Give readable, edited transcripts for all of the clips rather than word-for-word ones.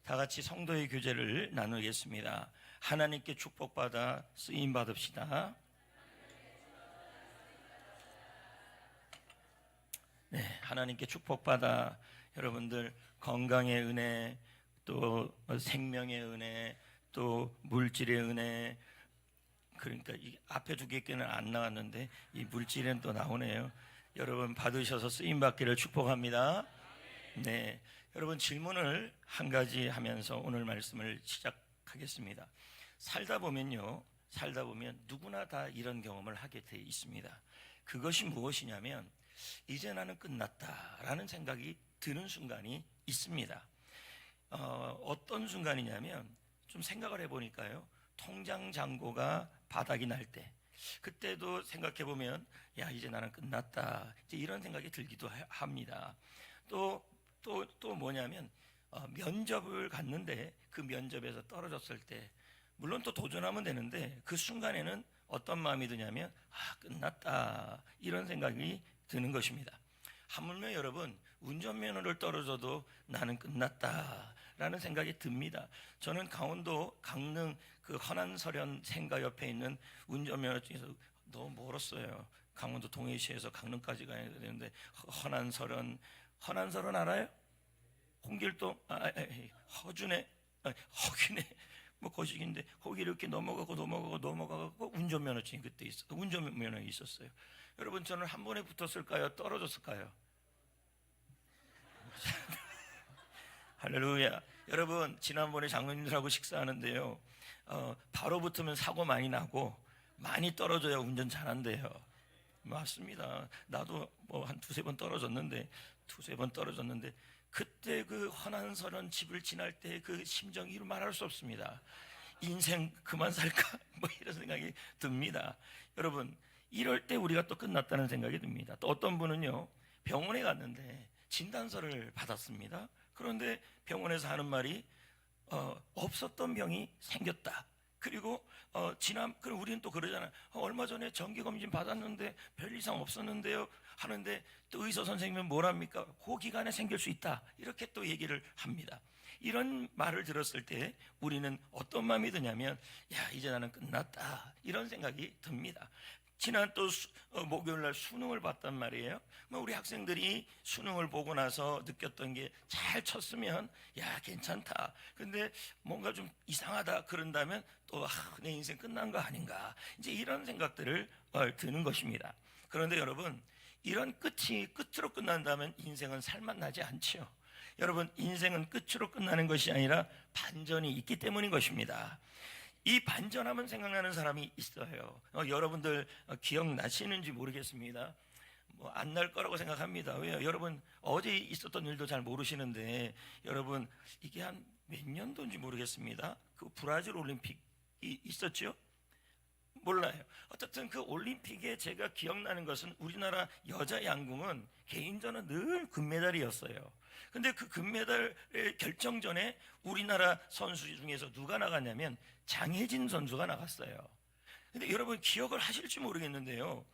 다 같이 성도의 교제를 나누겠습니다. 하나님께 축복받아 쓰임 받읍시다. 네, 하나님께 축복받아 여러분들 건강의 은혜, 또 생명의 은혜, 또 물질의 은혜, 그러니까 이 앞에 두 개는 안 나왔는데 이 물질은 또 나오네요. 여러분 받으셔서 쓰임 받기를 축복합니다. 네, 여러분 질문을 한 가지 하면서 오늘 말씀을 시작하겠습니다. 살다 보면 누구나 다 이런 경험을 하게 돼 있습니다. 그것이 무엇이냐면 이제 나는 끝났다라는 생각이 드는 순간이 있습니다. 어떤 순간이냐면 좀 생각을 해보니까요, 통장 잔고가 바닥이 날 때, 그때도 생각해 보면 야 이제 나는 끝났다, 이제 이런 생각이 들기도 합니다. 또 뭐냐면 면접을 갔는데 그 면접에서 떨어졌을 때, 물론 또 도전하면 되는데 그 순간에는 어떤 마음이 드냐면 끝났다, 이런 생각이 드는 것입니다. 하물며 여러분 운전면허를 떨어져도 나는 끝났다라는 생각이 듭니다. 저는 강원도 강릉 그 허난서련 생가 옆에 있는 운전면허증에서 너무 멀었어요. 강원도 동해시에서 강릉까지 가야 되는데 허난서련 알아요? 홍길동 허균에 뭐 거식인데 거기 이렇게 넘어가고 운전면허증이 그때 운전면허 있었어요. 여러분 저는 한 번에 붙었을까요? 떨어졌을까요? 할렐루야. 여러분 지난번에 장로님들하고 식사하는데요, 바로 붙으면 사고 많이 나고 많이 떨어져야 운전 잘한대요. 맞습니다. 나도 뭐 한 두세 번 떨어졌는데 그때 그 허난서련 집을 지날 때 그 심정이 이루 말할 수 없습니다. 인생 그만 살까? 뭐 이런 생각이 듭니다. 여러분 이럴 때 우리가 또 끝났다는 생각이 듭니다. 또 어떤 분은요, 병원에 갔는데 진단서를 받았습니다. 그런데 병원에서 하는 말이 없었던 병이 생겼다. 그리고 그럼 우리는 또 그러잖아요. 얼마 전에 정기검진 받았는데 별 이상 없었는데요 하는데, 또 의사 선생님은 뭐랍니까? 그 기간에 생길 수 있다, 이렇게 또 얘기를 합니다. 이런 말을 들었을 때 우리는 어떤 마음이 드냐면 야 이제 나는 끝났다, 이런 생각이 듭니다. 지난 또 목요일날 수능을 봤단 말이에요. 우리 학생들이 수능을 보고 나서 느꼈던 게, 잘 쳤으면 야 괜찮다, 근데 뭔가 좀 이상하다 그런다면 또 내 인생 끝난 거 아닌가, 이제 이런 생각들을 드는 것입니다. 그런데 여러분 이런 끝으로 끝난다면 인생은 살맛나지 않죠. 여러분 인생은 끝으로 끝나는 것이 아니라 반전이 있기 때문인 것입니다. 이 반전하면 생각나는 사람이 있어요. 여러분들 기억나시는지 모르겠습니다. 뭐 안 날 거라고 생각합니다. 왜요? 여러분 어제 있었던 일도 잘 모르시는데, 여러분 이게 한 몇 년도인지 모르겠습니다. 그 브라질 올림픽이 있었죠? 몰라요. 어쨌든 그 올림픽에 제가 기억나는 것은 우리나라 여자 양궁은 개인전은 늘 금메달이었어요. 근데 그 금메달의 결정전에 우리나라 선수 중에서 누가 나갔냐면 장혜진 선수가 나갔어요. 근데 여러분 기억을 하실지 모르겠는데요,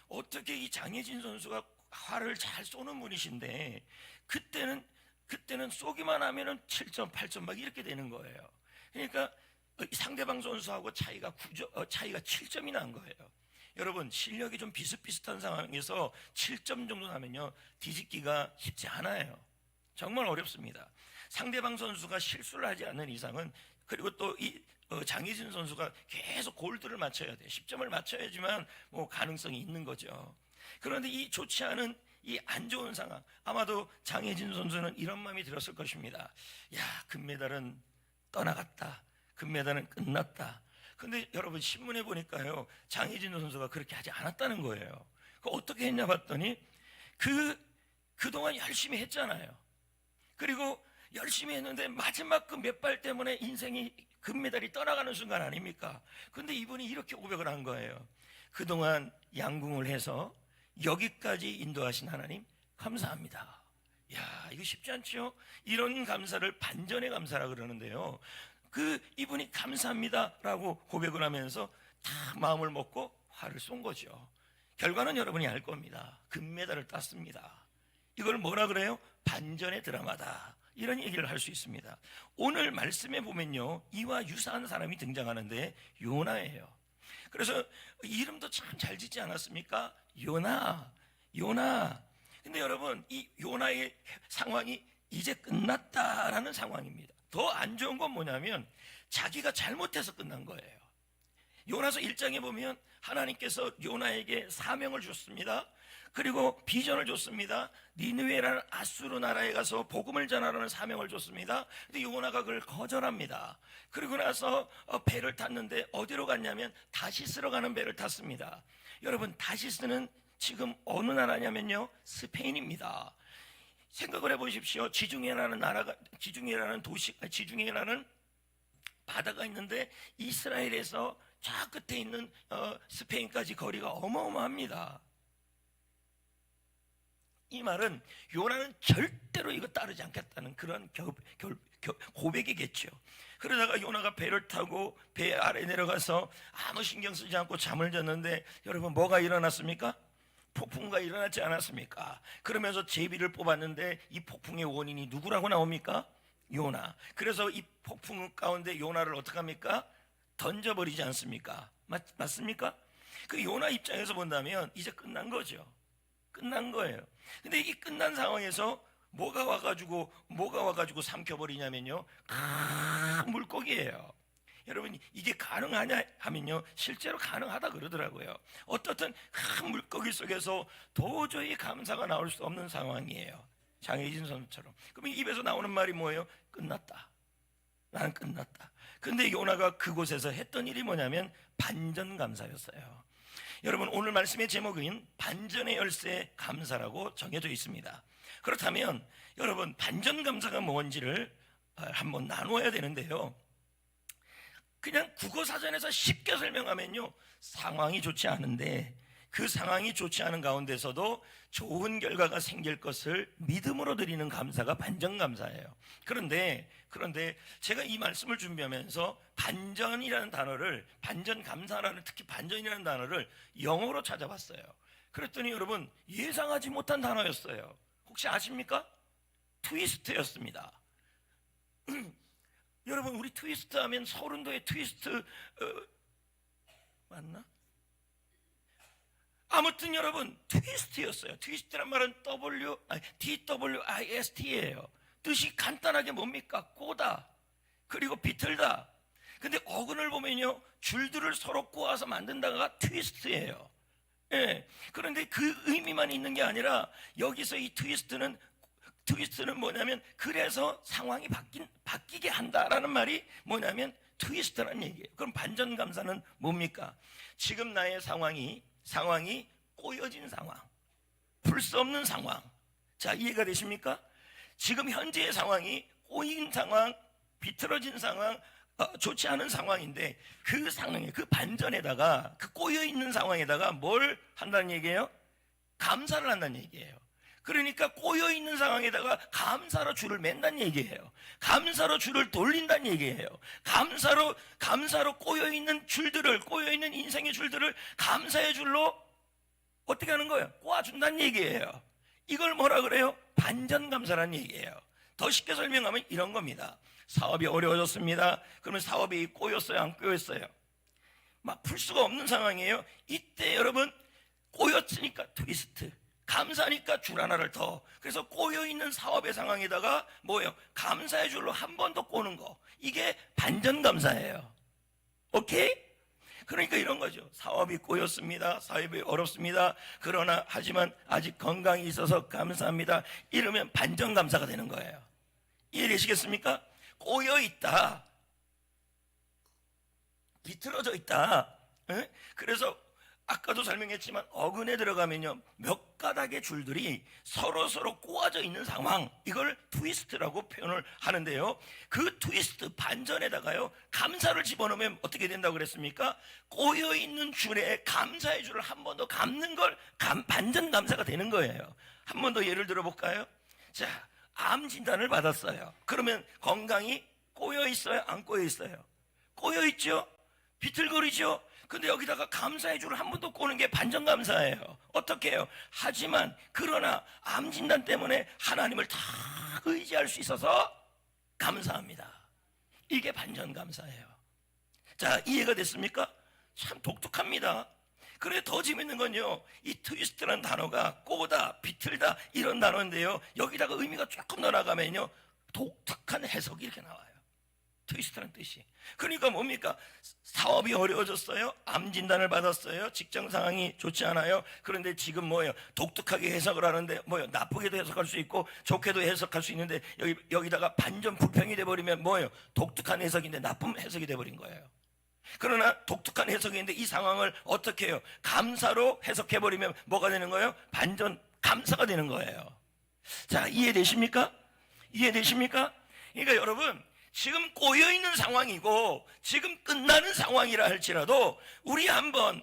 어떻게 이 장혜진 선수가 활을 잘 쏘는 분이신데 그때는 쏘기만 하면은 7점, 8점 막 이렇게 되는 거예요. 그러니까 상대방 선수하고 차이가 7점이 난 거예요. 여러분 실력이 좀 비슷비슷한 상황에서 7점 정도 나면요 뒤집기가 쉽지 않아요. 정말 어렵습니다. 상대방 선수가 실수를 하지 않는 이상은, 그리고 또 이 장희진 선수가 계속 골드를 맞춰야 돼. 10점을 맞춰야지만 뭐 가능성이 있는 거죠. 그런데 이 좋지 않은 이 안 좋은 상황, 아마도 장혜진 선수는 이런 마음이 들었을 것입니다. 야 금메달은 떠나갔다, 금메달은 끝났다. 근데 여러분 신문에 보니까요 장혜진 선수가 그렇게 하지 않았다는 거예요. 그 어떻게 했냐 봤더니 그동안 열심히 했잖아요. 그리고 열심히 했는데 마지막 그 몇 발 때문에 인생이 금메달이 떠나가는 순간 아닙니까? 근데 이분이 이렇게 고백을 한 거예요. 그동안 양궁을 해서 여기까지 인도하신 하나님 감사합니다. 야 이거 쉽지 않죠? 이런 감사를 반전의 감사라 그러는데요, 이분이 감사합니다라고 고백을 하면서 다 마음을 먹고 화를 쏜 거죠. 결과는 여러분이 알 겁니다. 금메달을 땄습니다. 이걸 뭐라 그래요? 반전의 드라마다, 이런 얘기를 할 수 있습니다. 오늘 말씀에 보면요, 이와 유사한 사람이 등장하는데 요나예요. 그래서 이름도 참 잘 짓지 않았습니까? 요나, 요나. 근데 여러분, 이 요나의 상황이 이제 끝났다라는 상황입니다. 더 안 좋은 건 뭐냐면 자기가 잘못해서 끝난 거예요. 요나서 1장에 보면 하나님께서 요나에게 사명을 줬습니다. 그리고 비전을 줬습니다. 니느웨라는 아수르 나라에 가서 복음을 전하라는 사명을 줬습니다. 근데 요나가 그걸 거절합니다. 그리고 나서 배를 탔는데 어디로 갔냐면 다시스로 가는 배를 탔습니다. 여러분, 다시스는 지금 어느 나라냐면요, 스페인입니다. 생각을 해보십시오. 지중해라는 바다가 있는데 이스라엘에서 저 끝에 있는 스페인까지 거리가 어마어마합니다. 이 말은 요나는 절대로 이거 따르지 않겠다는 그런 고백이겠죠. 그러다가 요나가 배를 타고 배 아래 내려가서 아무 신경 쓰지 않고 잠을 잤는데 여러분, 뭐가 일어났습니까? 폭풍과 일어났지 않았습니까? 그러면서 제비를 뽑았는데 이 폭풍의 원인이 누구라고 나옵니까? 요나. 그래서 이 폭풍 가운데 요나를 어떻게 합니까? 던져버리지 않습니까? 맞습니까? 그 요나 입장에서 본다면 이제 끝난 거죠. 끝난 거예요. 근데 이 끝난 상황에서 뭐가 와가지고 삼켜버리냐면요, 큰 물고기예요. 여러분, 이게 가능하냐 하면요, 실제로 가능하다 그러더라고요. 어떻든 큰 물고기 속에서 도저히 감사가 나올 수 없는 상황이에요. 장혜진 선수처럼. 그럼 입에서 나오는 말이 뭐예요? 끝났다. 나는 끝났다. 근데 요나가 그곳에서 했던 일이 뭐냐면 반전감사였어요. 여러분, 오늘 말씀의 제목은 반전의 열쇠 감사라고 정해져 있습니다. 그렇다면 여러분, 반전감사가 뭔지를 한번 나누어야 되는데요, 그냥 국어사전에서 쉽게 설명하면요, 상황이 좋지 않은데 그 상황이 좋지 않은 가운데서도 좋은 결과가 생길 것을 믿음으로 드리는 감사가 반전감사예요. 그런데 제가 이 말씀을 준비하면서 반전이라는 단어를, 반전감사라는, 특히 반전이라는 단어를 영어로 찾아봤어요. 그랬더니 여러분, 예상하지 못한 단어였어요. 혹시 아십니까? 트위스트였습니다. 여러분, 우리 트위스트 하면 서른도의 트위스트 맞나? 아무튼 여러분, 트위스트였어요. 트위스트란 말은 TWIST예요. 뜻이 간단하게 뭡니까? 꼬다, 그리고 비틀다. 근데 어근을 보면요, 줄들을 서로 꼬아서 만든다가 트위스트예요. 예. 그런데 그 의미만 있는 게 아니라 여기서 이 트위스트는 뭐냐면, 그래서 상황이 바뀌게 한다라는 말이 뭐냐면 트위스트라는 얘기예요. 그럼 반전감사는 뭡니까? 지금 나의 상황이 꼬여진 상황, 풀 수 없는 상황. 자, 이해가 되십니까? 지금 현재의 상황이 꼬인 상황, 비틀어진 상황, 좋지 않은 상황인데 그 상황에, 그 반전에다가, 그 꼬여있는 상황에다가 뭘 한다는 얘기예요? 감사를 한다는 얘기예요. 그러니까 꼬여있는 상황에다가 감사로 줄을 맨다는 얘기예요. 감사로 줄을 돌린다는 얘기예요. 감사로 꼬여있는 줄들을, 꼬여있는 인생의 줄들을 감사의 줄로 어떻게 하는 거예요? 꼬아준다는 얘기예요. 이걸 뭐라 그래요? 반전감사라는 얘기예요. 더 쉽게 설명하면 이런 겁니다. 사업이 어려워졌습니다. 그러면 사업이 꼬였어요? 안 꼬였어요? 막 풀 수가 없는 상황이에요. 이때 여러분, 꼬였으니까 트위스트, 감사니까 줄 하나를 더. 그래서 꼬여있는 사업의 상황에다가 뭐예요? 감사의 줄로 한 번 더 꼬는 거. 이게 반전감사예요. 오케이? 그러니까 이런 거죠. 사업이 꼬였습니다. 사업이 어렵습니다. 하지만 아직 건강이 있어서 감사합니다. 이러면 반전감사가 되는 거예요. 이해되시겠습니까? 꼬여있다, 비틀어져 있다. 그래서 아까도 설명했지만 어근에 들어가면요, 몇 가닥의 줄들이 서로 꼬아져 있는 상황, 이걸 트위스트라고 표현을 하는데요, 그 트위스트 반전에다가요 감사를 집어넣으면 어떻게 된다고 그랬습니까? 꼬여있는 줄에 감사의 줄을 한 번 더 감는 걸 반전 감사가 되는 거예요. 한 번 더 예를 들어볼까요? 자, 암 진단을 받았어요. 그러면 건강이 꼬여있어요? 안 꼬여있어요? 꼬여있죠? 비틀거리죠? 근데 여기다가 감사의 줄을 한 번 더 꼬는 게 반전감사예요. 어떻게 해요? 하지만 그러나 암 진단 때문에 하나님을 다 딱 의지할 수 있어서 감사합니다. 이게 반전감사예요. 자, 이해가 됐습니까? 참 독특합니다. 그런데 더 재밌는 건요, 이 트위스트라는 단어가 꼬다, 비틀다 이런 단어인데요, 여기다가 의미가 조금 더 나가면요 독특한 해석이 이렇게 나와요. 트위스트라는 뜻이. 그러니까 뭡니까? 사업이 어려워졌어요. 암 진단을 받았어요. 직장 상황이 좋지 않아요. 그런데 지금 뭐예요? 독특하게 해석을 하는데 뭐예요? 나쁘게도 해석할 수 있고 좋게도 해석할 수 있는데 여기다가 반전 불평이 돼버리면 뭐예요? 독특한 해석인데 나쁜 해석이 돼버린 거예요. 그러나 독특한 해석인데 이 상황을 어떻게 해요? 감사로 해석해버리면 뭐가 되는 거예요? 반전 감사가 되는 거예요. 자, 이해되십니까? 이해되십니까? 그러니까 여러분, 지금 꼬여있는 상황이고 지금 끝나는 상황이라 할지라도 우리 한번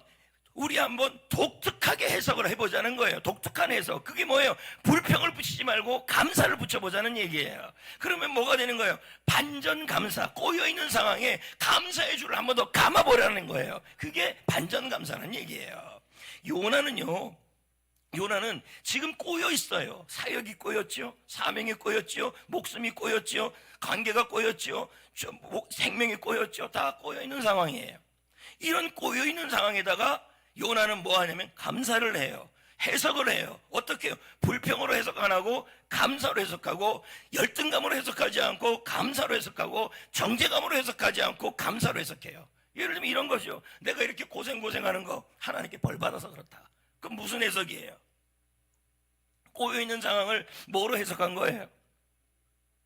독특하게 해석을 해보자는 거예요. 독특한 해석. 그게 뭐예요? 불평을 붙이지 말고 감사를 붙여보자는 얘기예요. 그러면 뭐가 되는 거예요? 반전 감사. 꼬여있는 상황에 감사의 줄을 한 번 더 감아보라는 거예요. 그게 반전 감사라는 얘기예요. 요나는 지금 꼬여 있어요. 사역이 꼬였죠. 사명이 꼬였죠. 목숨이 꼬였죠. 관계가 꼬였죠. 생명이 꼬였죠. 다 꼬여 있는 상황이에요. 이런 꼬여 있는 상황에다가 요나는 뭐 하냐면 감사를 해요. 해석을 해요. 어떻게 해요? 불평으로 해석 안 하고 감사로 해석하고, 열등감으로 해석하지 않고 감사로 해석하고, 정죄감으로 해석하지 않고 감사로 해석해요. 예를 들면 이런 거죠. 내가 이렇게 고생하는 거 하나님께 벌 받아서 그렇다. 그럼 무슨 해석이에요? 꼬여있는 상황을 뭐로 해석한 거예요?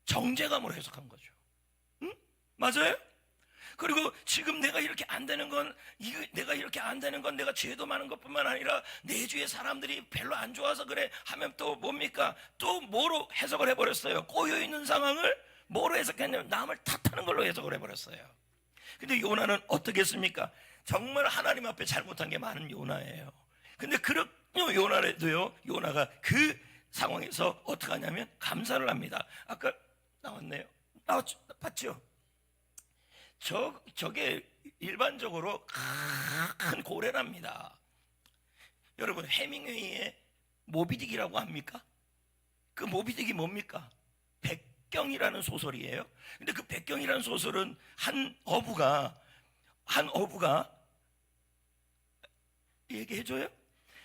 정죄감으로 해석한 거죠. 응? 맞아요? 그리고 지금 내가 이렇게 안 되는 건 내가 죄도 많은 것뿐만 아니라 내 주위에 사람들이 별로 안 좋아서 그래 하면 또 뭡니까? 또 뭐로 해석을 해버렸어요? 꼬여있는 상황을 뭐로 해석했냐면 남을 탓하는 걸로 해석을 해버렸어요. 근데 요나는 어떻게 했습니까? 정말 하나님 앞에 잘못한 게 많은 요나예요. 근데 그렇군요. 요나라도요, 요나가 그 상황에서 어떻게 하냐면 감사를 합니다. 아까 나왔네요. 봤죠? 저게 일반적으로 큰 고래랍니다. 여러분, 해밍웨이의 모비딕이라고 합니까? 그 모비딕이 뭡니까? 백경이라는 소설이에요. 근데 그 백경이라는 소설은 한 어부가 얘기해줘요?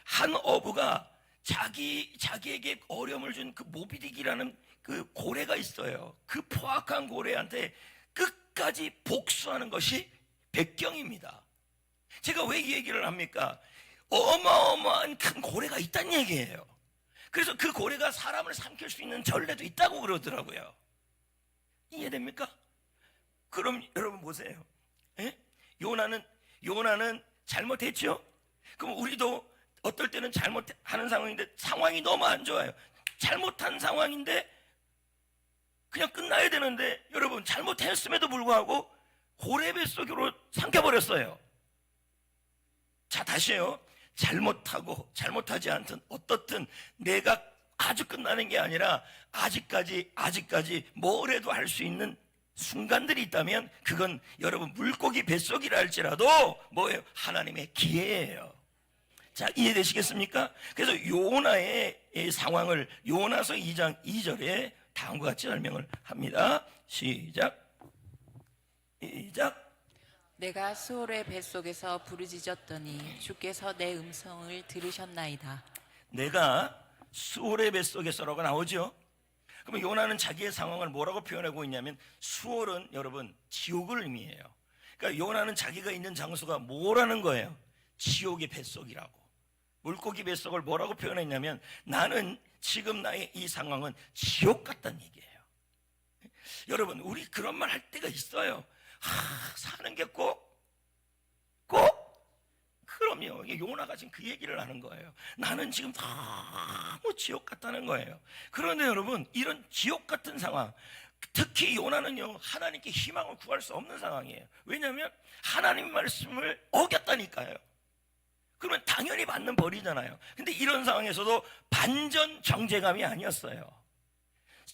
한 어부가 자기에게 어려움을 준 그 모비딕이라는 그 고래가 있어요. 그 포악한 고래한테 끝까지 복수하는 것이 백경입니다. 제가 왜 이 얘기를 합니까? 어마어마한 큰 고래가 있다는 얘기예요. 그래서 그 고래가 사람을 삼킬 수 있는 전례도 있다고 그러더라고요. 이해됩니까? 그럼 여러분 보세요. 에? 요나는 잘못했죠? 그럼 우리도 어떨 때는 잘못하는 상황인데 상황이 너무 안 좋아요. 잘못한 상황인데 그냥 끝나야 되는데 여러분, 잘못했음에도 불구하고 고래 뱃속으로 삼켜버렸어요. 자, 다시요. 잘못하고 잘못하지 않든 어떻든 내가 아주 끝나는 게 아니라 아직까지 뭐래도 할 수 있는 순간들이 있다면 그건 여러분 물고기 뱃속이라 할지라도 뭐예요? 하나님의 기회예요. 자, 이해되시겠습니까? 그래서 요나의 상황을 요나서 2장 2절에 다음과 같이 설명을 합니다. 시작. 내가 수월의 뱃속에서 부르짖었더니 주께서 내 음성을 들으셨나이다. 내가 수월의 뱃속에서라고 나오죠. 그러면 요나는 자기의 상황을 뭐라고 표현하고 있냐면, 수월은 여러분 지옥을 의미해요. 그러니까 요나는 자기가 있는 장소가 뭐라는 거예요? 지옥의 뱃속이라고. 물고기 뱃속을 뭐라고 표현했냐면, 나는 지금 나의 이 상황은 지옥 같다는 얘기예요. 여러분, 우리 그런 말 할 때가 있어요. 사는 게 꼭 그럼요. 요나가 지금 그 얘기를 하는 거예요. 나는 지금 너무 지옥 같다는 거예요. 그런데 여러분, 이런 지옥 같은 상황, 특히 요나는요, 하나님께 희망을 구할 수 없는 상황이에요. 왜냐하면 하나님 말씀을 어겼다니까요. 그러면 당연히 받는 벌이잖아요. 근데 이런 상황에서도 반전 정죄감이 아니었어요.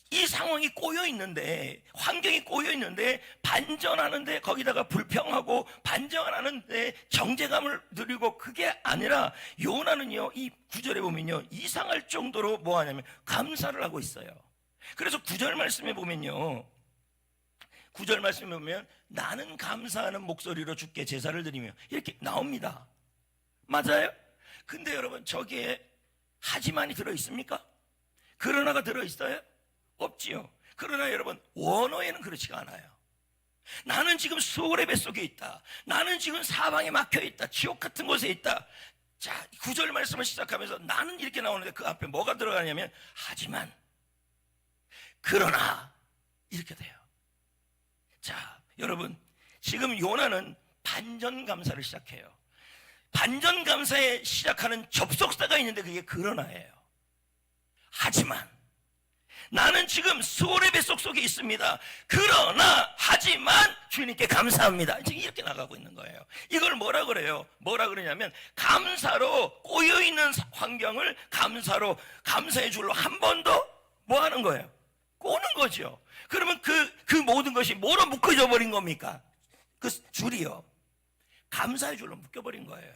이 상황이 꼬여 있는데, 환경이 꼬여 있는데 반전하는데 거기다가 불평하고 반전하는데 정죄감을 누리고, 그게 아니라 요나는요, 이 구절에 보면요, 이상할 정도로 뭐 하냐면 감사를 하고 있어요. 그래서 9절 말씀에 보면요, 9절 말씀에 보면 나는 감사하는 목소리로 주께 제사를 드리며 이렇게 나옵니다. 맞아요? 근데 여러분, 저기에 하지만이 들어있습니까? 그러나가 들어있어요? 없지요. 그러나 여러분, 원어에는 그렇지가 않아요. 나는 지금 수월의 뱃속에 있다. 나는 지금 사방에 막혀있다. 지옥 같은 곳에 있다. 자, 9절 말씀을 시작하면서 나는 이렇게 나오는데 그 앞에 뭐가 들어가냐면 하지만, 그러나 이렇게 돼요. 자, 여러분, 지금 요나는 반전감사를 시작해요. 반전감사에 시작하는 접속사가 있는데 그게 그러나예요. 하지만 나는 지금 수월의 뱃속 속에 있습니다. 그러나 하지만 주님께 감사합니다. 지금 이렇게 나가고 있는 거예요. 이걸 뭐라 그래요? 뭐라 그러냐면 감사로 꼬여있는 환경을 감사의 줄로 한 번 더 뭐 하는 거예요? 꼬는 거죠. 그러면 그 모든 것이 뭐로 묶어져 버린 겁니까? 그 줄이요, 감사의 줄로 묶여버린 거예요.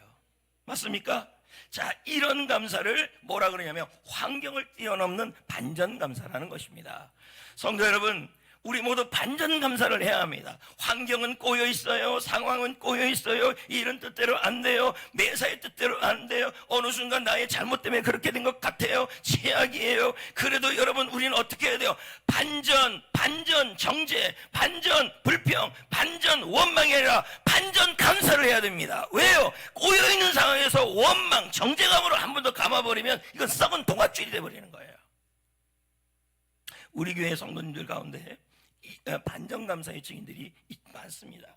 맞습니까? 자, 이런 감사를 뭐라 그러냐면 환경을 뛰어넘는 반전감사라는 것입니다. 성도 여러분, 우리 모두 반전감사를 해야 합니다. 환경은 꼬여 있어요. 상황은 꼬여 있어요. 일은 뜻대로 안 돼요. 매사의 뜻대로 안 돼요. 어느 순간 나의 잘못 때문에 그렇게 된 것 같아요. 최악이에요. 그래도 여러분, 우리는 어떻게 해야 돼요? 반전 정죄, 반전 불평, 반전 원망이 아니라 반전 감사를 해야 됩니다. 왜요? 꼬여 있는 상황에서 원망, 정죄감으로 한 번 더 감아버리면 이건 썩은 동아줄이 돼버리는 거예요. 우리 교회 성도님들 가운데 반전감사의 증인들이 많습니다.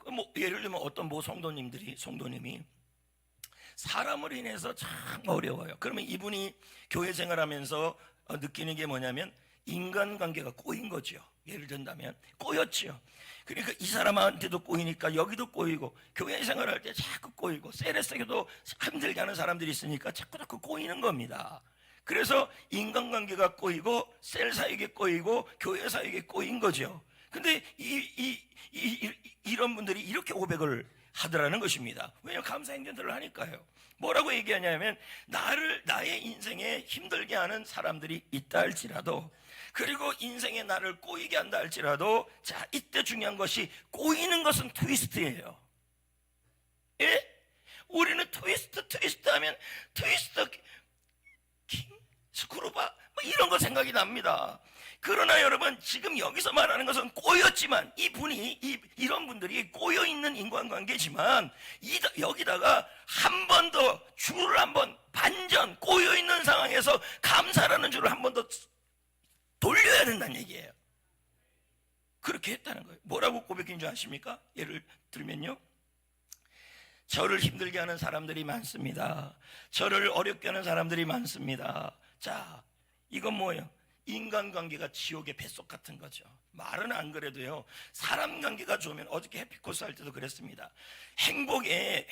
뭐 예를 들면 어떤 성도님이 사람으로 인해서 참 어려워요. 그러면 이분이 교회 생활하면서 느끼는 게 뭐냐면 인간관계가 꼬인 거죠. 예를 든다면 꼬였죠. 그러니까 이 사람한테도 꼬이니까 여기도 꼬이고, 교회 생활할 때 자꾸 꼬이고, 세례세교도 힘들게 하는 사람들이 있으니까 자꾸 꼬이는 겁니다. 그래서 인간관계가 꼬이고 셀 사역에 꼬이고 교회 사역에 꼬인 거죠. 근데 이런 분들이 이렇게 고백을 하더라는 것입니다. 왜냐하면 감사 행전들을 하니까요. 뭐라고 얘기하냐면 나의 인생에 힘들게 하는 사람들이 있다 할지라도, 그리고 인생에 나를 꼬이게 한다 할지라도, 자, 이때 중요한 것이 꼬이는 것은 트위스트예요. 예? 우리는 트위스트 하면 트위스트 킹? 스크루바? 뭐 이런 거 생각이 납니다. 그러나 여러분, 지금 여기서 말하는 것은 꼬였지만, 이런 분들이 꼬여있는 인간관계지만, 여기다가 한 번 더 줄을 한번 반전, 꼬여있는 상황에서 감사라는 줄을 한 번 더 돌려야 된다는 얘기예요. 그렇게 했다는 거예요. 뭐라고 고백인 줄 아십니까? 예를 들면요, 저를 힘들게 하는 사람들이 많습니다. 저를 어렵게 하는 사람들이 많습니다. 자, 이건 뭐예요? 인간관계가 지옥의 뱃속 같은 거죠. 말은 안 그래도요, 사람 관계가 좋으면, 어저께 해피코스 할 때도 그랬습니다. 행복의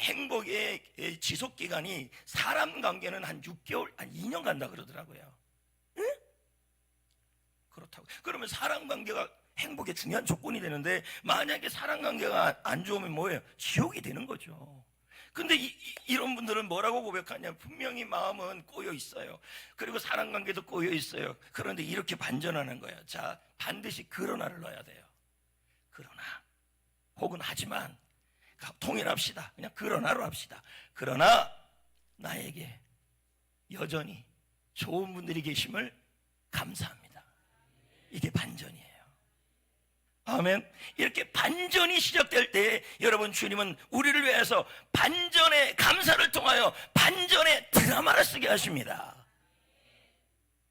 지속기간이 사람 관계는 한 6개월, 한 2년 간다 그러더라고요. 응? 그렇다고. 그러면 사람 관계가 행복의 중요한 조건이 되는데, 만약에 사람 관계가 안 좋으면 뭐예요? 지옥이 되는 거죠. 근데 이런 분들은 뭐라고 고백하냐면, 분명히 마음은 꼬여 있어요. 그리고 사람 관계도 꼬여 있어요. 그런데 이렇게 반전하는 거예요. 자, 반드시 그러나를 넣어야 돼요. 그러나, 혹은 하지만, 통일합시다. 그냥 그러나로 합시다. 그러나 나에게 여전히 좋은 분들이 계심을 감사합니다. 이게 반전이에요. 아멘. 이렇게 반전이 시작될 때 여러분, 주님은 우리를 위해서 반전의 감사를 통하여 반전의 드라마를 쓰게 하십니다.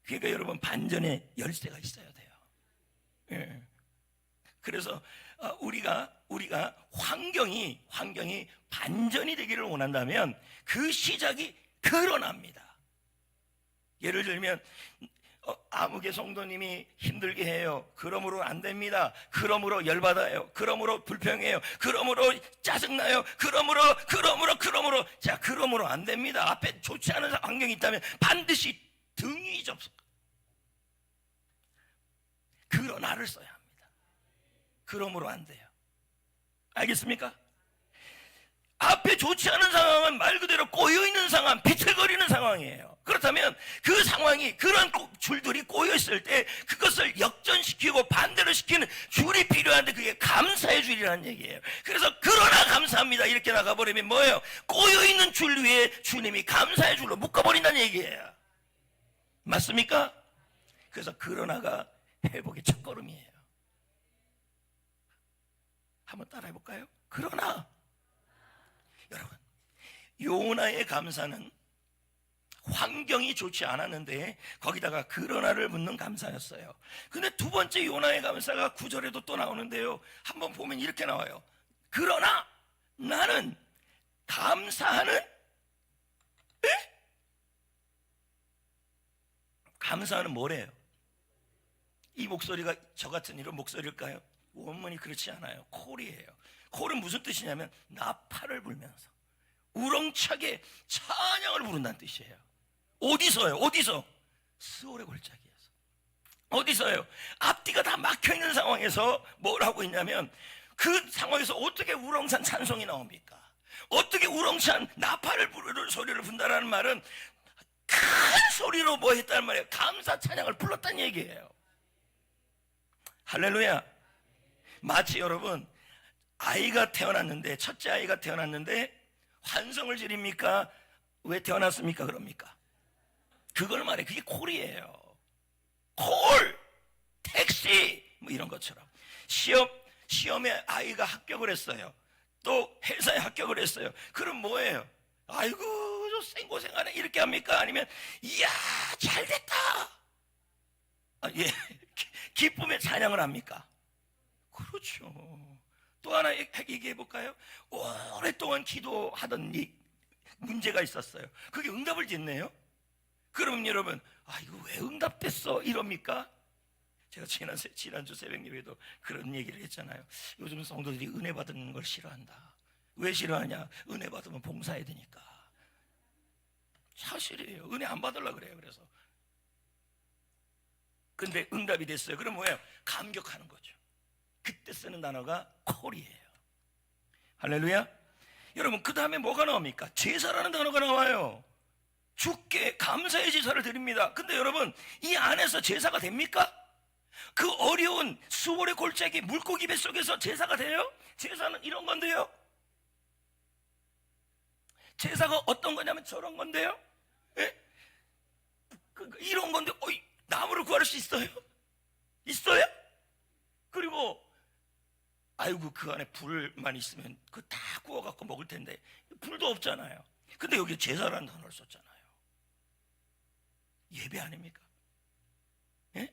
그러니까 여러분, 반전의 열쇠가 있어야 돼요. 예. 그래서 우리가 환경이 반전이 되기를 원한다면 그 시작이 그러나입니다. 예를 들면 아무개 성도님이 힘들게 해요. 그러므로 안 됩니다. 그러므로 열받아요. 그러므로 불평해요. 그러므로 짜증나요. 그러므로 자, 그러므로 안 됩니다. 앞에 좋지 않은 환경이 있다면 반드시 등위 접속, 그러나를 써야 합니다. 그러므로 안 돼요. 알겠습니까? 앞에 좋지 않은 상황은 말 그대로 꼬여있는 상황, 비틀거리는 상황이에요. 그렇다면 그 상황이, 그런 줄들이 꼬여있을 때 그것을 역전시키고 반대로 시키는 줄이 필요한데 그게 감사의 줄이라는 얘기예요. 그래서 그러나 감사합니다 이렇게 나가버리면 뭐예요? 꼬여있는 줄 위에 주님이 감사의 줄로 묶어버린다는 얘기예요. 맞습니까? 그래서 그러나가 회복의 첫걸음이에요. 한번 따라해볼까요? 그러나. 여러분, 요나의 감사는 환경이 좋지 않았는데 거기다가 그러나를 묻는 감사였어요. 근데 두 번째 요나의 감사가 9절에도 또 나오는데요, 한번 보면 이렇게 나와요. 그러나 나는 감사하는, 에? 감사하는 뭐래요? 이 목소리가 저 같은 이런 목소리일까요? 원문이 그렇지 않아요. 콜이에요. 콜은 무슨 뜻이냐면 나팔을 불면서 우렁차게 찬양을 부른다는 뜻이에요. 어디서요? 어디서? 스올의 골짜기에서. 어디서요? 앞뒤가 다 막혀있는 상황에서 뭘 하고 있냐면, 그 상황에서 어떻게 우렁찬 찬송이 나옵니까? 어떻게 우렁찬 나팔을 부르는 소리를 분다라는 말은 큰 소리로 뭐 했다는 말이에요? 감사 찬양을 불렀다는 얘기예요. 할렐루야. 마치 여러분, 아이가 태어났는데, 첫째 아이가 태어났는데 환성을 지립니까? 왜 태어났습니까? 그럽니까? 그걸 말해. 그게 콜이에요. 콜, 택시 뭐 이런 것처럼. 시험에 아이가 합격을 했어요. 또 회사에 합격을 했어요. 그럼 뭐예요? 아이고 저 생고생하네 이렇게 합니까? 아니면 이야 잘됐다, 예, 기쁨의 찬양을 합니까? 그렇죠. 또 하나 얘기해 볼까요? 오랫동안 기도하던 이 문제가 있었어요. 그게 응답을 짓네요. 그러면 여러분, 이거 왜 응답됐어? 이럽니까? 제가 지난주 새벽 예배도 그런 얘기를 했잖아요. 요즘 성도들이 은혜 받는 걸 싫어한다. 왜 싫어하냐? 은혜 받으면 봉사해야 되니까. 사실이에요. 은혜 안 받으려고 그래요. 그래서. 근데 응답이 됐어요. 그럼 뭐예요? 감격하는 거죠. 그때 쓰는 단어가 콜이에요. 할렐루야. 여러분, 그 다음에 뭐가 나옵니까? 제사라는 단어가 나와요. 주께 감사의 제사를 드립니다. 근데 여러분, 이 안에서 제사가 됩니까? 그 어려운 수월의 골짜기 물고기 뱃속에서 제사가 돼요? 제사는 이런 건데요. 제사가 어떤 거냐면 저런 건데요. 예? 이런 건데 나무를 구할 수 있어요? 있어요? 그리고 아이고 그 안에 불만 있으면 그 다 구워갖고 먹을 텐데 불도 없잖아요. 근데 여기 제사라는 단어를 썼잖아요. 예배 아닙니까? 예?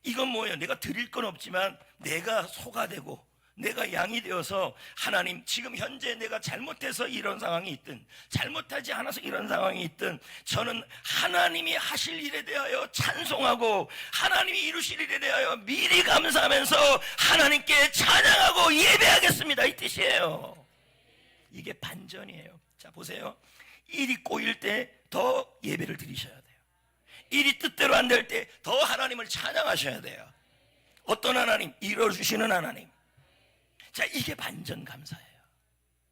이건 뭐예요? 내가 드릴 건 없지만 내가 소가 되고 내가 양이 되어서 하나님, 지금 현재 내가 잘못해서 이런 상황이 있든 잘못하지 않아서 이런 상황이 있든 저는 하나님이 하실 일에 대하여 찬송하고 하나님이 이루실 일에 대하여 미리 감사하면서 하나님께 찬양하고 예배하겠습니다, 이 뜻이에요. 이게 반전이에요. 자 보세요. 일이 꼬일 때 더 예배를 드리셔야 돼요. 일이 뜻대로 안 될 때 더 하나님을 찬양하셔야 돼요. 어떤 하나님? 이뤄주시는 하나님. 자, 이게 반전 감사예요.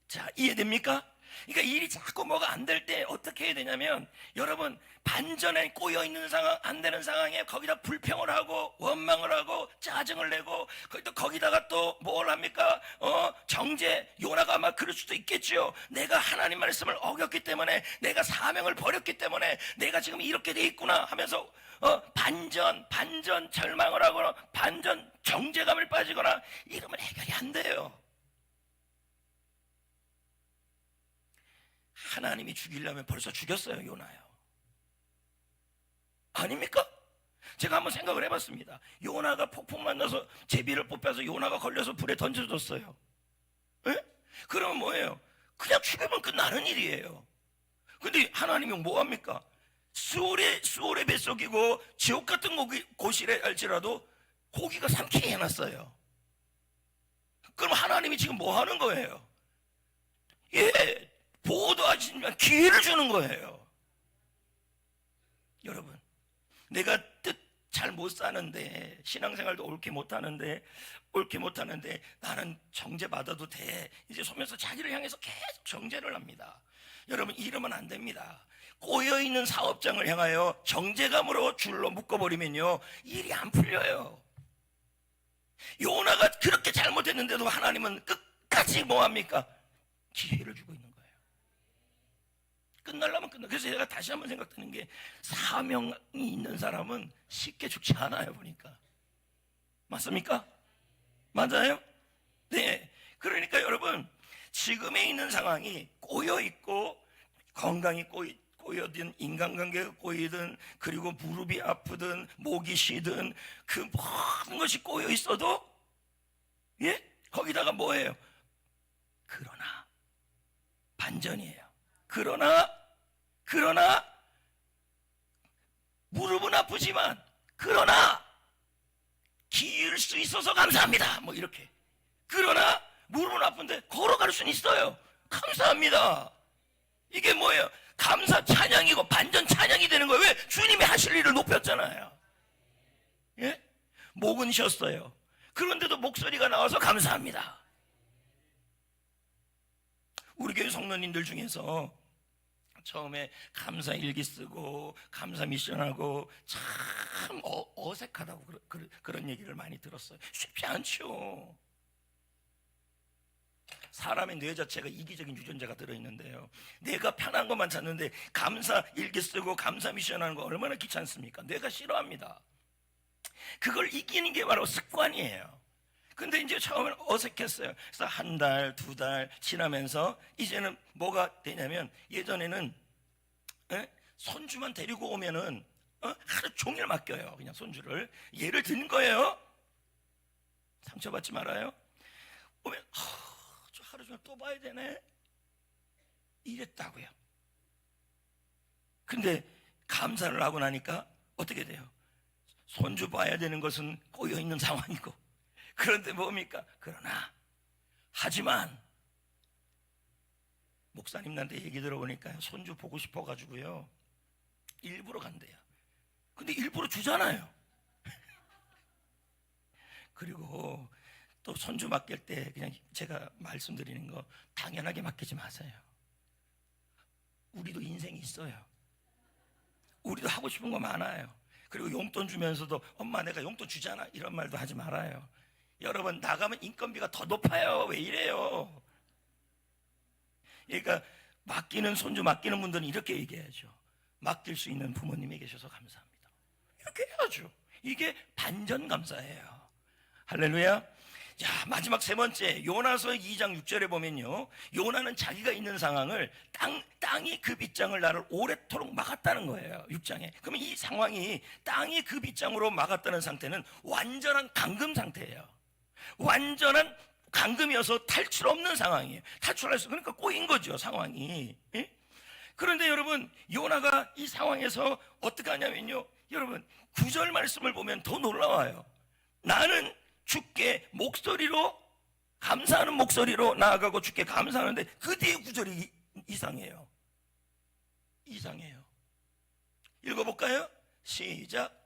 자, 이해됩니까? 그러니까 일이 자꾸 뭐가 안 될 때 어떻게 해야 되냐면, 여러분, 반전에 꼬여있는 상황, 안 되는 상황에 거기다 불평을 하고 원망을 하고 짜증을 내고 거기다가 또 뭘 합니까? 정죄, 요나가 아마 그럴 수도 있겠죠. 내가 하나님 말씀을 어겼기 때문에, 내가 사명을 버렸기 때문에 내가 지금 이렇게 돼 있구나 하면서 반전 절망을 하거나 반전 정죄감을 빠지거나 이러면 해결이 안 돼요. 하나님이 죽이려면 벌써 죽였어요, 요나요. 아닙니까? 제가 한번 생각을 해봤습니다. 요나가 폭풍 만나서 제비를 뽑혀서 요나가 걸려서 불에 던져졌어요. 에? 그러면 뭐예요? 그냥 죽이면 끝나는 일이에요. 근데 하나님이 뭐합니까? 수월의 뱃속이고 지옥 같은 곳이라 할지라도 고기가 삼키게 해놨어요. 그럼 하나님이 지금 뭐 하는 거예요? 예, 보호도 하시지만 기회를 주는 거예요. 여러분, 내가 잘 못 사는데, 신앙생활도 옳게 못하는데 나는 정죄 받아도 돼, 이제 소면서 자기를 향해서 계속 정죄를 합니다. 여러분, 이러면 안 됩니다. 꼬여있는 사업장을 향하여 정죄감으로 줄로 묶어버리면요, 일이 안 풀려요. 요나가 그렇게 잘못했는데도 하나님은 끝까지 뭐합니까? 기회를 주고 있는 거예요. 끝날라면 끝나. 그래서 제가 다시 한번 생각드는 게, 사명이 있는 사람은 쉽게 죽지 않아요, 보니까. 맞습니까? 맞아요? 네. 그러니까 여러분, 지금에 있는 상황이 꼬여있고, 건강이 꼬여든, 인간관계가 꼬이든, 그리고 무릎이 아프든, 목이 쉬든, 그 모든 것이 꼬여있어도, 예? 거기다가 뭐예요? 그러나 반전이에요. 그러나 무릎은 아프지만, 그러나 기을 수 있어서 감사합니다, 뭐 이렇게. 그러나 무릎은 아픈데 걸어갈 수는 있어요. 감사합니다. 이게 뭐예요? 감사 찬양이고 반전 찬양이 되는 거예요. 왜? 주님이 하실 일을 높였잖아요. 예? 목은 쉬었어요. 그런데도 목소리가 나와서 감사합니다. 우리 교회 성도님들 중에서 처음에 감사 일기 쓰고 감사 미션하고 참 어색하다고 그런 얘기를 많이 들었어요. 쉽지 않죠. 사람의 뇌 자체가 이기적인 유전자가 들어있는데요, 내가 편한 것만 찾는데 감사 일기 쓰고 감사 미션하는 거 얼마나 귀찮습니까? 뇌가 싫어합니다. 그걸 이기는 게 바로 습관이에요. 근데 이제 처음에는 어색했어요. 그래서 한 달, 두 달 지나면서 이제는 뭐가 되냐면, 예전에는 손주만 데리고 오면은 하루 종일 맡겨요. 그냥 손주를. 예를 든 거예요. 상처받지 말아요. 오면 저 하루 종일 또 봐야 되네, 이랬다고요. 근데 감사를 하고 나니까 어떻게 돼요? 손주 봐야 되는 것은 꼬여있는 상황이고, 그런데 뭡니까? 그러나 하지만 목사님한테 얘기 들어보니까 손주 보고 싶어가지고요, 일부러 간대요. 근데 일부러 주잖아요. 그리고 또 손주 맡길 때 그냥 제가 말씀드리는 거, 당연하게 맡기지 마세요. 우리도 인생이 있어요. 우리도 하고 싶은 거 많아요. 그리고 용돈 주면서도 엄마 내가 용돈 주잖아, 이런 말도 하지 말아요. 여러분, 나가면 인건비가 더 높아요. 왜 이래요? 그러니까 맡기는 손주 맡기는 분들은 이렇게 얘기해야죠. 맡길 수 있는 부모님이 계셔서 감사합니다, 이렇게 해야죠. 이게 반전 감사예요. 할렐루야. 자, 마지막 세 번째, 요나서 2장 6절에 보면요, 요나는 자기가 있는 상황을 땅이 그 빗장을 나를 오랫도록 막았다는 거예요. 6장에. 그러면 이 상황이 땅이 그 빗장으로 막았다는 상태는 완전한 감금 상태예요. 완전한 감금이어서 탈출 없는 상황이에요. 탈출할 수, 그러니까 꼬인 거죠, 상황이. 예? 그런데 여러분, 요나가 이 상황에서 어떻게 하냐면요, 여러분 9절 말씀을 보면 더 놀라워요. 나는 주께 목소리로, 감사하는 목소리로 나아가고 주께 감사하는데, 그 뒤에 9절이 이상해요. 읽어볼까요? 시작.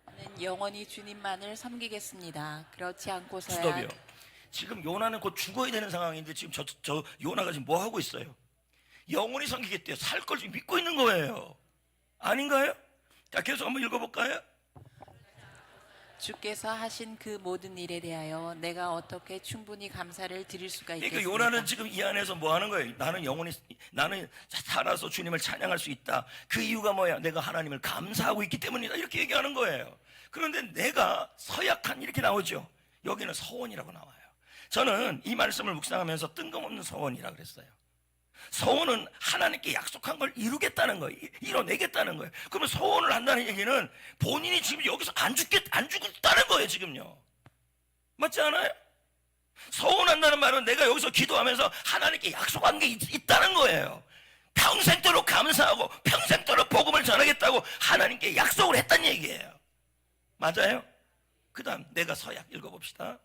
나는 영원히 주님만을 섬기겠습니다. 그렇지 않고서야. 스톱이요. 지금 요나는 곧 죽어야 되는 상황인데, 지금 저 요나가 지금 뭐 하고 있어요? 영원히 섬기겠대요. 살 걸 지금 믿고 있는 거예요. 아닌가요? 자, 계속 한번 읽어볼까요? 주께서 하신 그 모든 일에 대하여 내가 어떻게 충분히 감사를 드릴 수가 있겠습니까? 그러니까 요나는 지금 이 안에서 뭐 하는 거예요? 나는 살아서 주님을 찬양할 수 있다. 그 이유가 뭐야? 내가 하나님을 감사하고 있기 때문이다, 이렇게 얘기하는 거예요. 그런데 내가 서약한, 이렇게 나오죠. 여기는 서원이라고 나와요. 저는 이 말씀을 묵상하면서 뜬금없는 서원이라 그랬어요. 서원은 하나님께 약속한 걸 이루겠다는 거예요. 이뤄내겠다는 거예요. 그러면 서원을 한다는 얘기는 본인이 지금 여기서 안 죽겠다는 거예요, 지금요. 맞지 않아요? 서원한다는 말은 내가 여기서 기도하면서 하나님께 약속한 게 있다는 거예요. 평생도록 감사하고 평생도록 복음을 전하겠다고 하나님께 약속을 했다는 얘기예요. 맞아요? 그 다음 내가 서약 읽어봅시다.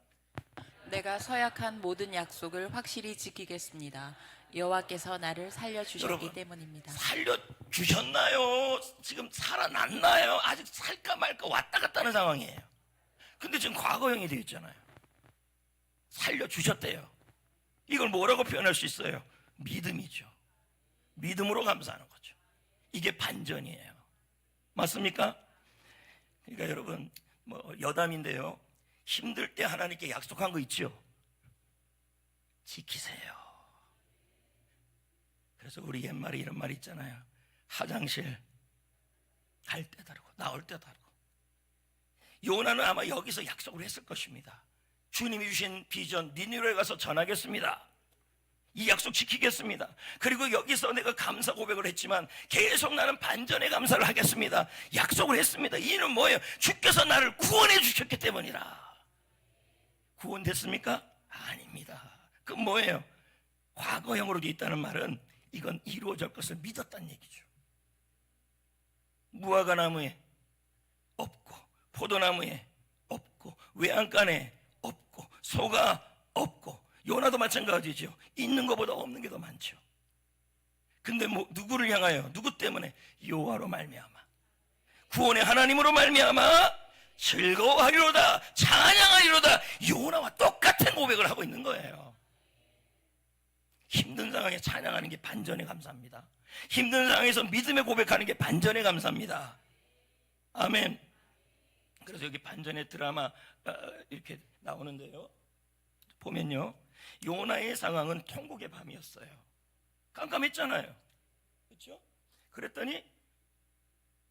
내가 서약한 모든 약속을 확실히 지키겠습니다. 여호와께서 나를 살려주셨기 여러분, 때문입니다. 살려주셨나요? 지금 살아났나요? 아직 살까 말까 왔다 갔다 하는 상황이에요. 근데 지금 과거형이 되어 있잖아요. 살려주셨대요. 이걸 뭐라고 표현할 수 있어요? 믿음이죠. 믿음으로 감사하는 거죠. 이게 반전이에요. 맞습니까? 그러니까 여러분, 여담인데요, 힘들 때 하나님께 약속한 거 있죠? 지키세요. 그래서 우리 옛말에 이런 말이 있잖아요. 화장실 갈 때 다르고 나올 때 다르고. 요나는 아마 여기서 약속을 했을 것입니다. 주님이 주신 비전, 니느웨에 가서 전하겠습니다. 이 약속 지키겠습니다. 그리고 여기서 내가 감사 고백을 했지만 계속 나는 반전의 감사를 하겠습니다. 약속을 했습니다. 이는 뭐예요? 주께서 나를 구원해 주셨기 때문이라. 구원됐습니까? 아닙니다. 그건 뭐예요? 과거형으로 되어 있다는 말은 이건 이루어질 것을 믿었다는 얘기죠. 무화과 나무에 없고, 포도나무에 없고, 외양간에 없고, 소가 없고, 요나도 마찬가지죠. 있는 것보다 없는 게 더 많죠. 근데 누구를 향하여, 누구 때문에? 여호와로 말미암아, 구원의 하나님으로 말미암아 즐거워하리로다, 찬양하리로다. 요나와 똑같은 고백을 하고 있는 거예요. 힘든 상황에 찬양하는 게 반전의 감사입니다. 힘든 상황에서 믿음의 고백하는 게 반전의 감사입니다. 아멘. 그래서 여기 반전의 드라마 이렇게 나오는데요, 보면요, 요나의 상황은 통곡의 밤이었어요. 깜깜했잖아요. 그렇죠? 그랬더니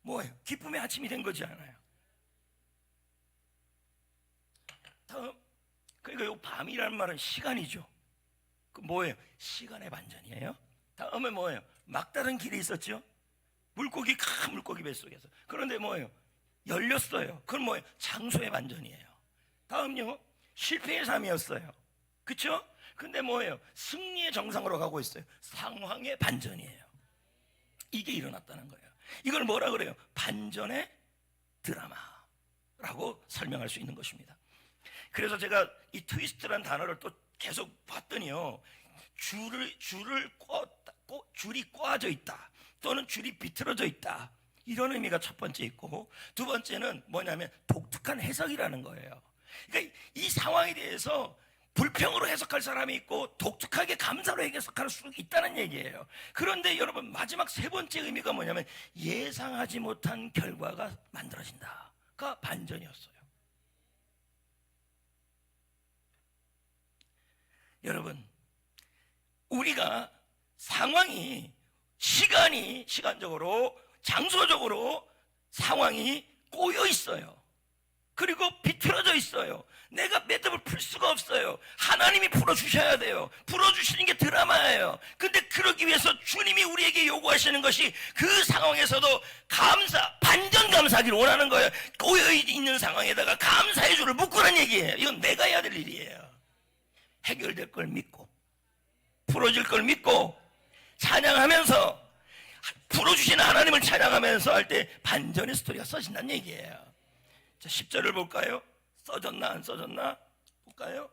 뭐예요? 기쁨의 아침이 된 거지 않아요? 다음, 그러니까 요 밤이라는 말은 시간이죠. 그 뭐예요? 시간의 반전이에요. 다음에 뭐예요? 막다른 길이 있었죠. 물고기, 큰 물고기 뱃속에서. 그런데 뭐예요? 열렸어요. 그건 뭐예요? 장소의 반전이에요. 다음요, 실패의 삶이었어요. 그렇죠? 근데 뭐예요? 승리의 정상으로 가고 있어요. 상황의 반전이에요. 이게 일어났다는 거예요. 이걸 뭐라 그래요? 반전의 드라마라고 설명할 수 있는 것입니다. 그래서 제가 이 트위스트라는 단어를 또 계속 봤더니요, 줄이 꽈져 있다, 또는 줄이 비틀어져 있다, 이런 의미가 첫 번째 있고, 두 번째는 뭐냐면 독특한 해석이라는 거예요. 그러니까 이 상황에 대해서 불평으로 해석할 사람이 있고 독특하게 감사로 해석할 수 있다는 얘기예요. 그런데 여러분, 마지막 세 번째 의미가 뭐냐면 예상하지 못한 결과가 만들어진다가 반전이었어요. 여러분, 우리가 상황이, 시간적으로, 장소적으로 상황이 꼬여 있어요. 그리고 비틀어져 있어요. 내가 매듭을 풀 수가 없어요. 하나님이 풀어주셔야 돼요. 풀어주시는 게 드라마예요. 근데 그러기 위해서 주님이 우리에게 요구하시는 것이 그 상황에서도 반전 감사하기를 원하는 거예요. 꼬여있는 상황에다가 감사의 줄을 묶으라는 얘기예요. 이건 내가 해야 될 일이에요. 해결될 걸 믿고, 풀어질 걸 믿고, 찬양하면서, 풀어주시는 하나님을 찬양하면서 할 때 반전의 스토리가 써진다는 얘기예요. 자, 10절을 볼까요? 써졌나 안 써졌나 볼까요?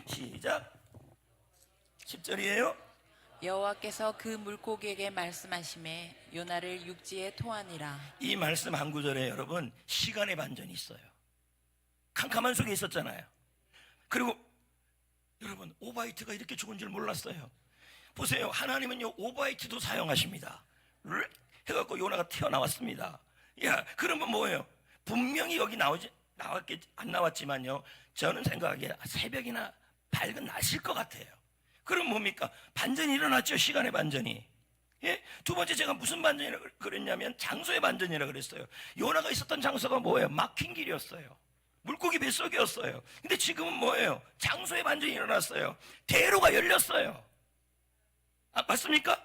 시작. 10절이에요. 여호와께서 그 물고기에게 말씀하시매 요나를 육지에 토하니라. 이 말씀 한 구절에 여러분, 시간의 반전이 있어요. 캄캄한 속에 있었잖아요. 그리고 여러분, 오바이트가 이렇게 좋은 줄 몰랐어요. 보세요, 하나님은요 오바이트도 사용하십니다. 해갖고 요나가 튀어나왔습니다. 야, 그러면 뭐예요? 분명히 여기 안 나왔지만요, 저는 생각하기에 새벽이나 밝은 낮일 것 같아요. 그럼 뭡니까? 반전이 일어났죠. 시간의 반전이. 예? 두 번째, 제가 무슨 반전이라 그랬냐면 장소의 반전이라 그랬어요. 요나가 있었던 장소가 뭐예요? 막힌 길이었어요. 물고기 뱃속이었어요. 근데 지금은 뭐예요? 장소의 반전이 일어났어요. 대로가 열렸어요. 맞습니까?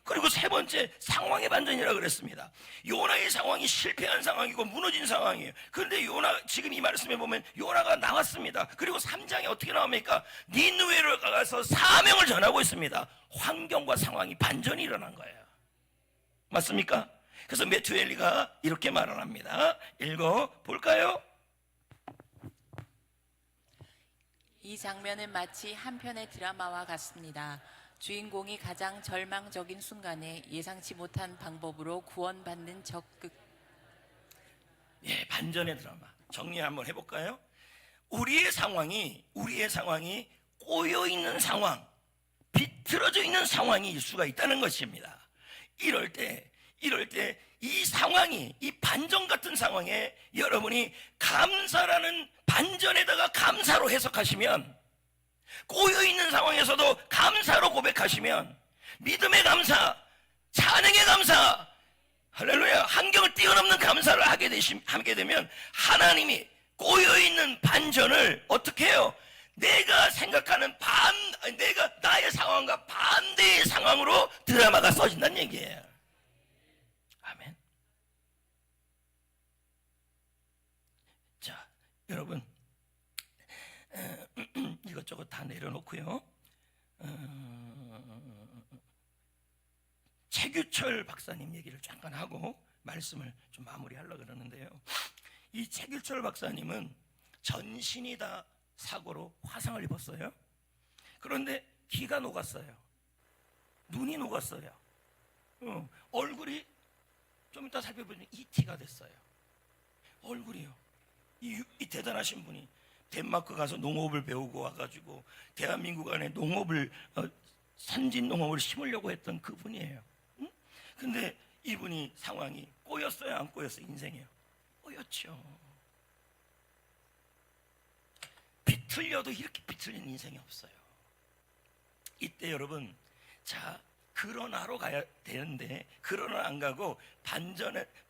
그리고 세 번째, 상황의 반전이라고 그랬습니다. 요나의 상황이 실패한 상황이고 무너진 상황이에요. 그런데 지금 이 말씀에 보면 요나가 나왔습니다. 그리고 3장에 어떻게 나옵니까? 니느웨로 가서 사명을 전하고 있습니다. 환경과 상황이 반전이 일어난 거예요. 맞습니까? 그래서 메투엘리가 이렇게 말을 합니다. 읽어볼까요? 이 장면은 마치 한 편의 드라마와 같습니다. 주인공이 가장 절망적인 순간에 예상치 못한 방법으로 구원받는 적극. 예, 반전의 드라마. 정리 한번 해볼까요? 우리의 상황이 꼬여 있는 상황, 비틀어져 있는 상황일 수가 있다는 것입니다. 이럴 때 이 상황이, 이 반전 같은 상황에 여러분이 감사라는 반전에다가 감사로 해석하시면, 꼬여 있는 상황에서도 감사로 고백하시면, 믿음의 감사, 찬양의 감사, 할렐루야, 환경을 뛰어넘는 감사를 하게 되면 하나님이 꼬여있는 반전을 어떻게 해요? 내가 생각하는 나의 상황과 반대의 상황으로 드라마가 써진다는 얘기예요. 아멘. 자, 여러분, 이것저것 다 내려놓고요. 최규철 박사님 얘기를 잠깐 하고 말씀을 좀 마무리하려고 그러는데요. 이 최규철 박사님은 전신이 다 사고로 화상을 입었어요. 그런데 귀가 녹았어요. 눈이 녹았어요. 얼굴이 좀 이따 살펴보면 ET가 됐어요. 얼굴이요. 이 대단하신 분이 덴마크 가서 농업을 배우고 와가지고 대한민국 안에 선진 농업을 심으려고 했던 그분이에요. 근데 이분이 상황이 꼬였어요, 안 꼬였어요? 인생이요. 꼬였죠. 비틀려도 이렇게 비틀린 인생이 없어요. 이때 여러분, 자, 그러나로 가야 되는데 그러나 안 가고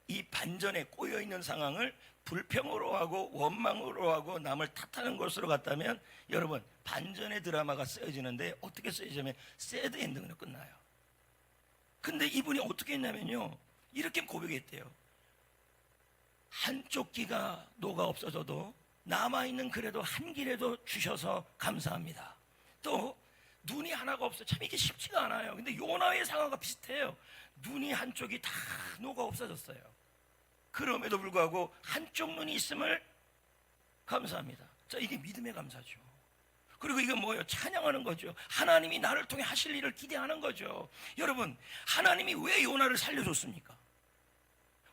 이 반전에 꼬여 있는 상황을 불평으로 하고 원망으로 하고 남을 탓하는 것으로 갔다면 여러분, 반전의 드라마가 쓰여지는데 어떻게 쓰여지냐면 새드 엔딩으로 끝나요. 근데 이분이 어떻게 했냐면요, 이렇게 고백했대요. 한쪽 귀가 녹아 없어져도 남아있는 그래도 한 길에도 주셔서 감사합니다. 또 눈이 하나가 없어요. 참 이게 쉽지가 않아요. 근데 요나의 상황과 비슷해요. 눈이 한쪽이 다 녹아 없어졌어요. 그럼에도 불구하고 한쪽 눈이 있음을 감사합니다. 자, 이게 믿음의 감사죠. 그리고 이건 뭐예요? 찬양하는 거죠. 하나님이 나를 통해 하실 일을 기대하는 거죠. 여러분, 하나님이 왜 요나를 살려줬습니까?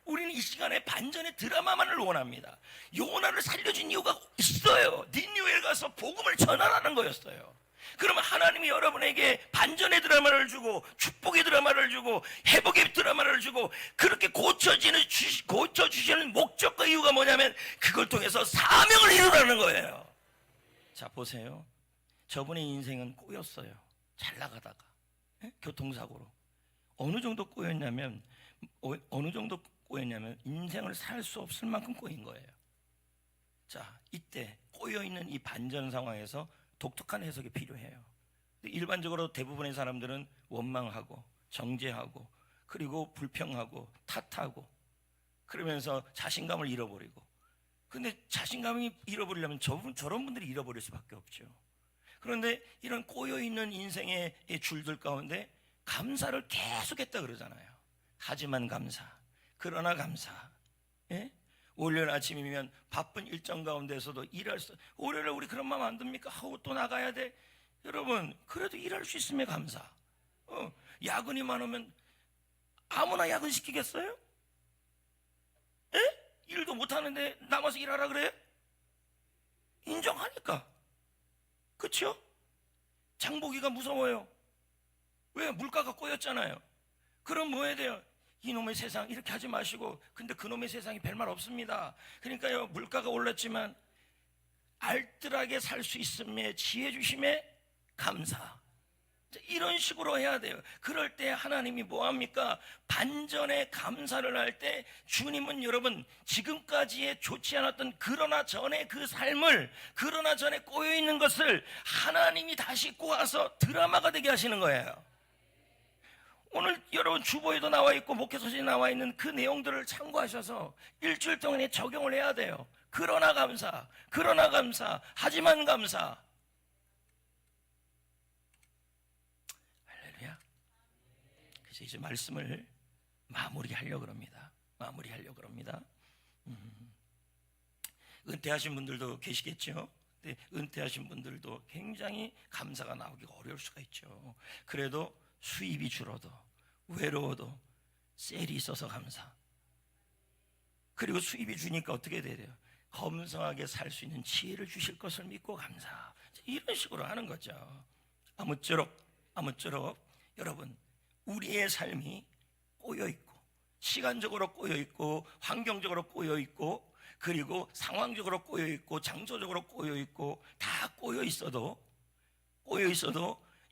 우리는 이 시간에 반전의 드라마만을 원합니다. 요나를 살려준 이유가 있어요. 니느웨에 가서 복음을 전하라는 거였어요. 그러면 하나님이 여러분에게 반전의 드라마를 주고 축복의 드라마를 주고 회복의 드라마를 주고 그렇게 고쳐주시는 목적과 이유가 뭐냐면 그걸 통해서 사명을 이루라는 거예요. 자, 보세요. 저분의 인생은 꼬였어요. 잘 나가다가 교통사고로. 어느 정도 꼬였냐면 인생을 살 수 없을 만큼 꼬인 거예요. 자, 이때 꼬여있는 이 반전 상황에서 독특한 해석이 필요해요. 일반적으로 대부분의 사람들은 원망하고 정죄하고 그리고 불평하고 탓하고 그러면서 자신감을 잃어버리고, 근데 자신감이 잃어버리려면 저런 분들이 잃어버릴 수밖에 없죠. 그런데 이런 꼬여있는 인생의 줄들 가운데 감사를 계속했다 그러잖아요. 하지만 감사, 그러나 감사. 예? 월요일 아침이면 바쁜 일정 가운데서도 월요일에 우리 그런 마음 안 듭니까? 또 나가야 돼. 여러분, 그래도 일할 수 있으면 감사. 야근이 많으면 아무나 야근 시키겠어요? 예? 일도 못하는데 남아서 일하라 그래요? 인정하니까. 그렇죠? 장보기가 무서워요. 왜? 물가가 꼬였잖아요. 그럼 뭐 해야 돼요? 이놈의 세상 이렇게 하지 마시고, 근데 그놈의 세상이 별말 없습니다. 그러니까요, 물가가 올랐지만 알뜰하게 살 수 있음에 지혜 주심에 감사. 이런 식으로 해야 돼요. 그럴 때 하나님이 뭐합니까? 반전에 감사를 할 때 주님은 여러분 지금까지의 좋지 않았던 그러나 전에 그 삶을, 그러나 전에 꼬여있는 것을 하나님이 다시 꼬아서 드라마가 되게 하시는 거예요. 오늘 여러분 주보에도 나와 있고 목회서신에 나와 있는 그 내용들을 참고하셔서 일주일 동안에 적용을 해야 돼요. 그러나 감사, 그러나 감사, 하지만 감사. 할렐루야. 그래서 이제 말씀을 마무리하려고 합니다. 은퇴하신 분들도 계시겠죠? 근데 은퇴하신 분들도 굉장히 감사가 나오기가 어려울 수가 있죠. 그래도 수입이 줄어도 외로워도 셀이 있어서 감사. 그리고 수입이 주니까 어떻게 돼야 돼요? 검소하게 살 수 있는 지혜를 주실 것을 믿고 감사. 이런 식으로 하는 거죠. 아무쪼록 여러분, 우리의 삶이 꼬여있고 시간적으로 꼬여있고 환경적으로 꼬여있고 그리고 상황적으로 꼬여있고 장소적으로 꼬여있고 다 꼬여있어도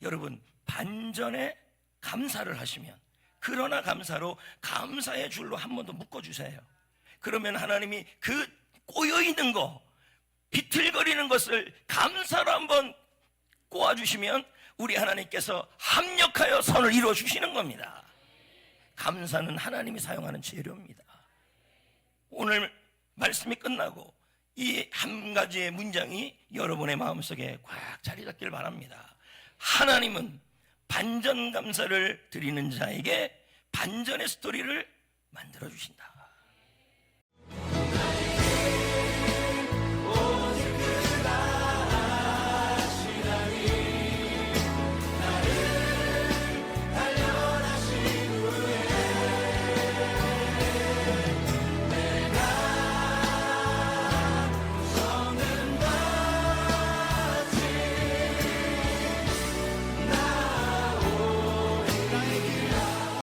여러분 반전에 감사를 하시면, 그러나 감사로 감사의 줄로 한 번 더 묶어주세요. 그러면 하나님이 그 꼬여있는 거, 비틀거리는 것을 감사로 한번 꼬아주시면 우리 하나님께서 합력하여 선을 이루어주시는 겁니다. 감사는 하나님이 사용하는 재료입니다. 오늘 말씀이 끝나고 이 한 가지의 문장이 여러분의 마음속에 꽉 자리 잡길 바랍니다. 하나님은 반전 감사를 드리는 자에게 반전의 스토리를 만들어 주신다.